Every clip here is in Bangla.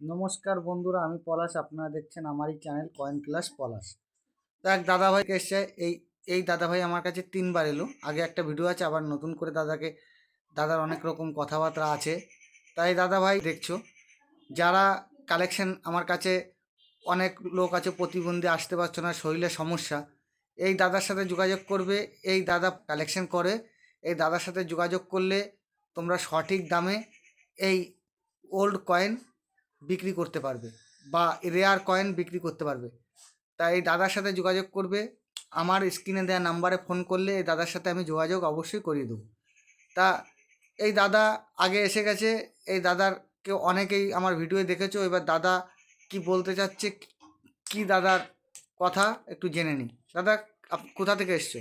নমস্কার বন্ধুরা, আমি পলাশ। আপনারা দেখছেন আমারই চ্যানেল কয়েন ক্লাস পলাশ। তো এক দাদাভাই এসছে, এই দাদাভাই আমার কাছে 3বার এলো। আগে একটা ভিডিও আছে, আবার নতুন করে দাদার অনেক রকম কথাবার্তা আছে। তাই দাদাভাই দেখছো, যারা কালেকশন আমার কাছে, অনেক লোক আছে প্রতিবন্ধী, আসতে পারছো না, শরীরের সমস্যা, এই দাদার সাথে যোগাযোগ করবে। এই দাদা কালেকশন করে। এই দাদার সাথে যোগাযোগ করলে তোমরা সঠিক দামে এই ওল্ড কয়েন বিক্রি করতে পারবে বা রেয়ার কয়েন বিক্রি করতে পারবে। তাই এই দাদার সাথে যোগাযোগ করবে। আমার স্ক্রিনে দেওয়া নাম্বারে ফোন করলে এই দাদার সাথে আমি যোগাযোগ অবশ্যই করিয়ে দেবো। তা এই দাদা আগে এসে গেছে। এই দাদারকে অনেকেই আমার ভিডিও দেখেছো। এবার দাদা কি বলতে চাচ্ছে, কি দাদার কথা একটু জেনে নিই। দাদা, কোথা থেকে এসছো?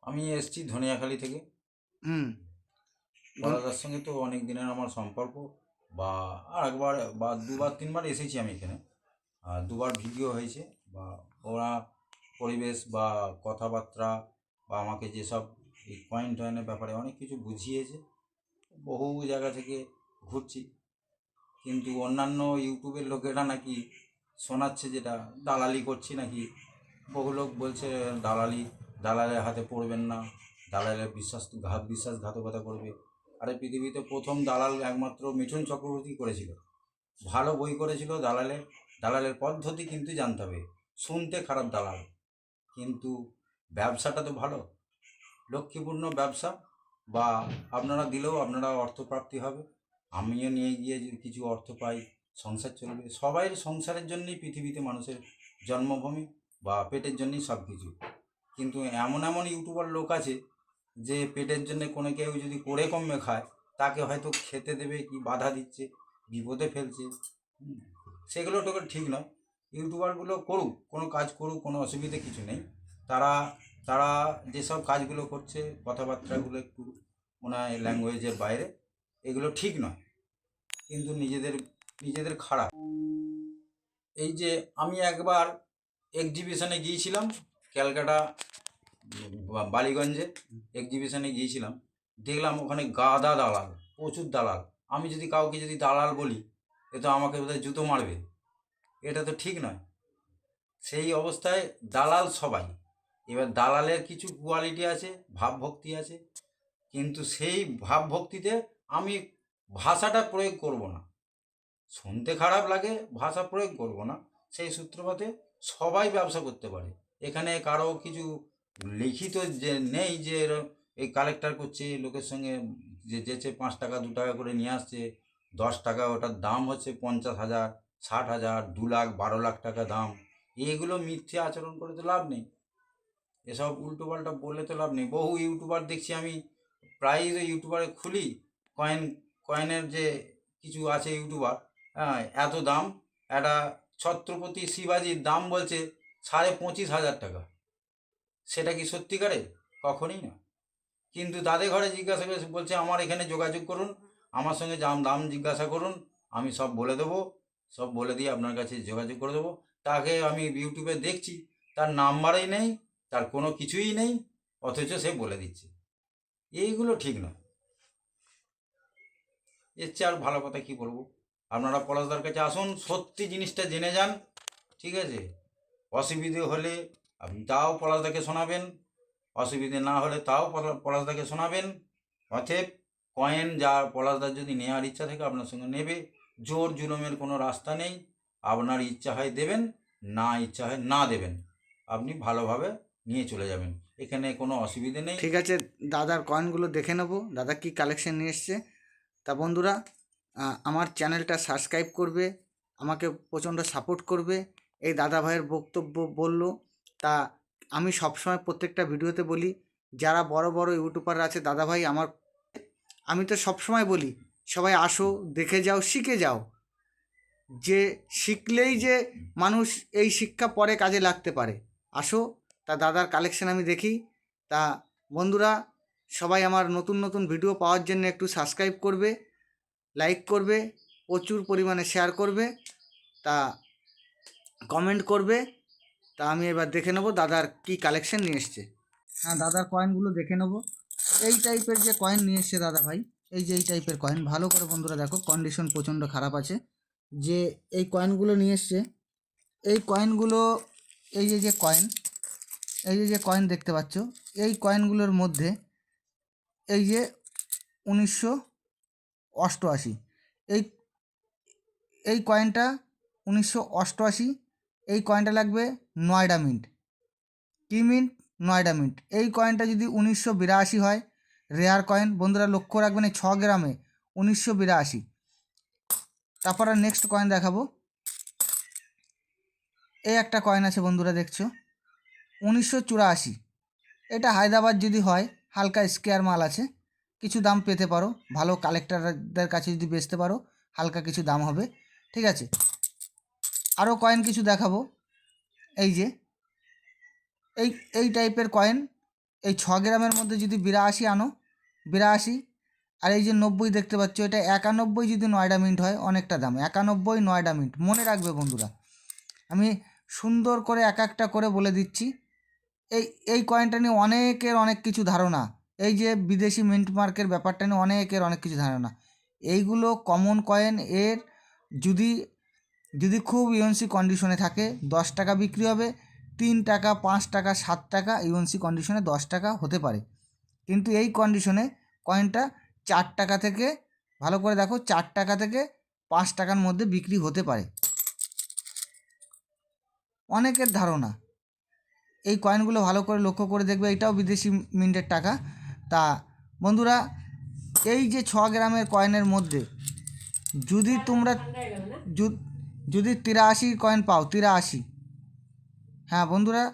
আমি এসেছি ধনিয়াখালী থেকে। হুম। পলাদার সঙ্গে তো অনেক দিনের আমার সম্পর্ক, বা আর একবার বা দুবার তিনবার এসেছি আমি এখানে। আর দুবার ভিডিও হয়েছে, বা ওরা পরিবেশ বা কথাবার্তা বা আমাকে যেসব এই কয়েন টয়েনের ব্যাপারে অনেক কিছু বুঝিয়েছে। বহু জায়গা থেকে ঘুরছি, কিন্তু অন্যান্য ইউটিউবের লোকেরা নাকি শোনাচ্ছে যেটা দালালি করছি নাকি। বহু লোক বলছে দালালের হাতে পড়বেন না, দালালের বিশ্বাসঘাতকতা করবে। আরে পৃথিবীতে প্রথম দালাল একমাত্র মিঠুন চক্রবর্তী করেছিল। ভালো বই করেছিল দালালের পদ্ধতি কিন্তু জানতে হবে। শুনতে খারাপ দালাল, কিন্তু ব্যবসাটা তো ভালো, লক্ষ্মীপূর্ণ ব্যবসা। বা আপনারা দিলেও আপনারা অর্থপ্রাপ্তি হবে, আমিও নিয়ে গিয়ে যদি কিছু অর্থ পাই, সংসার চলবে। সবাই সংসারের জন্যই পৃথিবীতে মানুষের জন্মভূমি, বা পেটের জন্যই সব কিছু। কিন্তু এমন এমন ইউটিউবার লোক আছে যে পেটের জন্য কোনো কেউ যদি করে কমে খায়, তাকে হয়তো খেতে দেবে কি বাধা দিচ্ছে, বিপদে ফেলছে। সেগুলো টোকে ঠিক নয়। ইউটিউবারগুলো করুক, কোনো কাজ করুক, কোনো অসুবিধে কিছু নেই। তারা তারা যেসব কাজগুলো করছে, কথাবার্তাগুলো একটু ওনার ল্যাঙ্গুয়েজের বাইরে, এগুলো ঠিক নয়, কিন্তু নিজেদের নিজেদের খারাপ। এই যে আমি একবার এক্সিবিশনে গিয়েছিলাম, ক্যালকাটা বালিগঞ্জে এক্সিবিশনে গিয়েছিলাম। দেখলাম ওখানে গাদা দালাল, প্রচুর দালাল। আমি যদি কাউকে যদি দালাল বলি, এ তো আমাকে বোধহয় জুতো মারবে। এটা তো ঠিক নয়। সেই অবস্থায় দালাল সবাই। এবার দালালের কিছু কোয়ালিটি আছে, ভাবভক্তি আছে, কিন্তু সেই ভাবভক্তিতে আমি ভাষাটা প্রয়োগ করব না। শুনতে খারাপ লাগে, ভাষা প্রয়োগ করব না। সেই সূত্রপাতে সবাই ব্যবসা করতে পারে। এখানে কারো কিছু লিখিত যে নেই যে এই কালেক্টর করছে লোকের সঙ্গে, যে যেচে 5 টাকা 2 টাকা করে নিয়ে আসছে, 10 টাকা ওটার দাম হচ্ছে 50,000, 60,000, 2 লাখ, 12 লাখ টাকা দাম। এগুলো মিথ্যে আচরণ করে তো লাভ নেই, এসব উল্টোপাল্টা বলে তো লাভ নেই। বহু ইউটিউবার দেখছি আমি, প্রায়ই তো ইউটিউবারে খুলি, কয়েন কয়েনের যে কিছু আছে ইউটিউবার, হ্যাঁ, এত দাম। একটা ছত্রপতি শিবাজির দাম বলছে 25,500 টাকা। সেটা কি সত্যিকারে? কখনই না। কিন্তু তাদের ঘরে জিজ্ঞাসা করে বলছে আমার এখানে যোগাযোগ করুন, আমার সঙ্গে দাম জিজ্ঞাসা করুন, আমি সব বলে দেবো, সব বলে দিয়ে আপনার কাছে যোগাযোগ করে দেবো। তাকে আমি ইউটিউবে দেখছি, তার নাম্বারই নেই, তার কোনো কিছুই নেই, অথচ সে বলে দিচ্ছে। এইগুলো ঠিক নয়। এর চেয়ে আর ভালো কথা কি বলবো। আপনারা পলাশদার কাছে আসুন, সত্যি জিনিসটা জেনে যান, ঠিক আছে? অসুবিধে হলে আপনি তাও পলাশদাকে শোনাবেন, অসুবিধে না হলে তাও পলাশদাকে শোনাবেন। অতএব কয়েন যা পলাশদার যদি নেওয়ার ইচ্ছা থাকে আপনার সঙ্গে নেবে। জোর জুলুমের কোনো রাস্তা নেই। আপনার ইচ্ছা হয় দেবেন, না ইচ্ছা হয় না দেবেন। আপনি ভালোভাবে নিয়ে চলে যাবেন, এখানে কোনো অসুবিধে নেই। ঠিক আছে, দাদার কয়েনগুলো দেখে নেবো, দাদা কি কালেকশন নিয়ে এসছে। তা বন্ধুরা, আমার চ্যানেলটা সাবস্ক্রাইব করবে, আমাকে প্রচণ্ড সাপোর্ট করবে। এই দাদা ভাইয়ের বক্তব্য বলল, তা আমি সবসময় প্রত্যেকটা ভিডিওতে বলি, যারা বড় বড় ইউটিউবার আছে দাদা ভাই আমি তো সবসময় বলি, সবাই আসো, দেখে যাও, শিখে যাও। যে শিখলেই যে মানুষ এই শিক্ষা পরে কাজে লাগতে পারে। আসো। তা দাদার কালেকশন আমি দেখি। তা বন্ধুরা, সবাই আমার নতুন নতুন ভিডিও পাওয়ার জন্য একটু সাবস্ক্রাইব করবে, লাইক করবে, প্রচুর পরিমাণে শেয়ার করবে, তা কমেন্ট করবে। তা আমি এবার দেখে নেবো দাদার কি কালেকশন নিয়ে এসছে। হ্যাঁ, দাদার কয়েনগুলো দেখে নেবো। এই টাইপের যে কয়েন নিয়ে এসছে দাদা ভাই, এই যে এই টাইপের কয়েন, ভালো করে বন্ধুরা দেখো, কন্ডিশন প্রচণ্ড খারাপ আছে। যে এই কয়েনগুলো নিয়ে এসছে। এই কয়েনগুলো, এই যে কয়েন, এই যে কয়েন দেখতে পাচ্ছ, এই কয়েনগুলোর মধ্যে এই যে 1988, এই এই কয়েনটা 1988, এই কয়েনটা লাগবে নয়ডা মিন্ট। কি মিন্ট? নয়ডা মিন্ট। এই কয়েনটা যদি 1982 হয়, রেয়ার কয়েন, বন্ধুরা লক্ষ্য রাখবেন এই 6 গ্রামে 1982। তারপর আর নেক্সট কয়েন দেখাবো। এই একটা কয়েন আছে বন্ধুরা, দেখছো 1984। এটা হায়দ্রাবাদ যদি হয়, হালকা স্কেয়ার মাল আছে, কিছু দাম পেতে পারো, ভালো কালেক্টরদের কাছে যদি বেচতে পারো হালকা কিছু দাম হবে। ঠিক আছে, আরও কয়েন কিছু দেখাবো। এই যে এই এই টাইপের কয়েন, এই 6 গ্রামের মধ্যে যদি 82 আনো, 82, আর এই যে 90 দেখতে পাচ্ছ, এটা 91 যদি নয়ডা মিন্ট হয়, অনেকটা দাম। 91 নয়ডা মিন্ট, মনে রাখবে বন্ধুরা, আমি সুন্দর করে এক একটা করে বলে দিচ্ছি। এই এই কয়েনটা নিয়ে অনেকের অনেক কিছু ধারণা, এই যে বিদেশি মিন্ট মার্কের ব্যাপারটা নিয়ে অনেকের অনেক কিছু ধারণা। এইগুলো কমন কয়েন, এর যদি যদি খুব ইউএনসি কন্ডিশনে থাকে 10 টাকা বিক্রি হবে, 3 টাকা, 5 টাকা, 7 টাকা, ইউএনসি কন্ডিশনে 10 টাকা হতে পারে। কিন্তু এই কন্ডিশনে কয়েনটা 4 টাকা থেকে, ভালো করে দেখো, 4 টাকা থেকে 5 টাকার মধ্যে বিক্রি হতে পারে, অনেকের ধারণা। এই কয়েনগুলো ভালো করে লক্ষ্য করে দেখবে, এটাও বিদেশি মিন্টের টাকা। তা বন্ধুরা, এই যে 6 গ্রামের কয়েনের মধ্যে যদি তোমরা যদি 83 কয়েন পাও, 83, হ্যাঁ বন্ধুরা,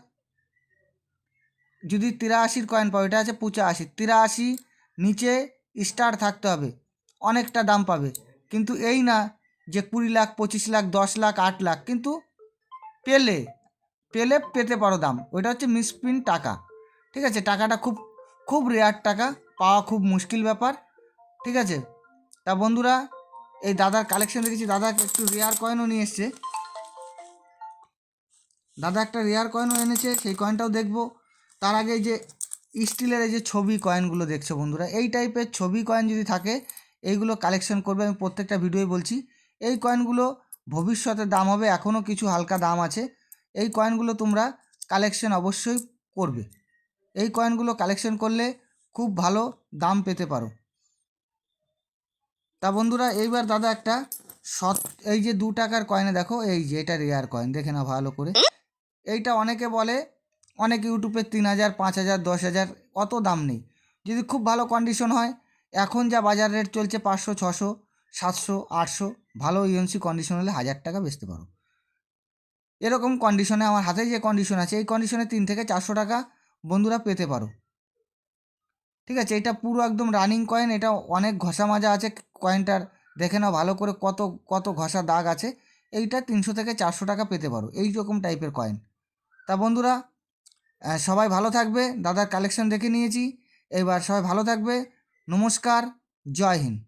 যদি 83 কয়েন পাও, এটা আছে 85, 83 নিচে স্টার থাকতে হবে, অনেকটা দাম পাবে। কিন্তু এই না যে 20 লাখ, 25 লাখ, 10 লাখ, 8 লাখ, কিন্তু পেলে পেলে পেতে পারো দাম, ওইটা হচ্ছে মিসপ্রিন্ট টাকা। ঠিক আছে, টাকাটা খুব খুব রেয়ার টাকা, পাওয়া খুব মুশকিল ব্যাপার। ঠিক আছে, তা বন্ধুরা, এই দাদার কালেকশন দেখেছি, দাদা একটু রেয়ার কয়েনও নিয়ে এসছে, দাদা একটা রেয়ার কয়েনও এনেছে, সেই কয়েনটাও দেখবো। তার আগে এই যে স্টিলের এই যে ছবি কয়েনগুলো দেখছো বন্ধুরা, এই টাইপের ছবি কয়েন যদি থাকে, এইগুলো কালেকশন করবে, আমি প্রত্যেকটা ভিডিওয় বলছি। এই কয়েনগুলো ভবিষ্যতে দাম হবে, এখনও কিছু হালকা দাম আছে। এই কয়েনগুলো তোমরা কালেকশন অবশ্যই করবে, এই কয়েনগুলো কালেকশন করলে খুব ভালো দাম পেতে পারো। তা বন্ধুরা, এইবার দাদা একটা সৎ, এই যে 2 টাকার কয়েনে দেখো, এই যে এটা রেয়ার কয়েন, দেখে নাও ভালো করে। এইটা অনেকে বলে, অনেক ইউটিউবে 3,000, 5,000, 10,000, অত দাম নেই। যদি খুব ভালো কন্ডিশন হয়, এখন যা বাজার রেট চলছে 500, 600, 700, 800, ভালো ইউএনসি কন্ডিশন হলে 1,000 টাকা বেচতে পারো। এরকম কন্ডিশনে আমার হাতে যে কন্ডিশন আছে, এই কন্ডিশনে 3 থেকে 400 টাকা বন্ধুরা পেতে পারো। ঠিক আছে, এটা পুরো একদম রানিং কয়েন, এটা অনেক ঘষা মাজা আছে কয়েনটার, দেখে নাও ভালো করে কত কত ঘষা দাগ আছে। এইটা 300 থেকে 400 টাকা পেতে পারো, এই রকম টাইপের কয়েন। তা বন্ধুরা, সবাই ভালো থাকবে, দাদার কালেকশন দেখে নিয়েছি, এবার সবাই ভালো থাকবে, নমস্কার, জয় হিন্দ।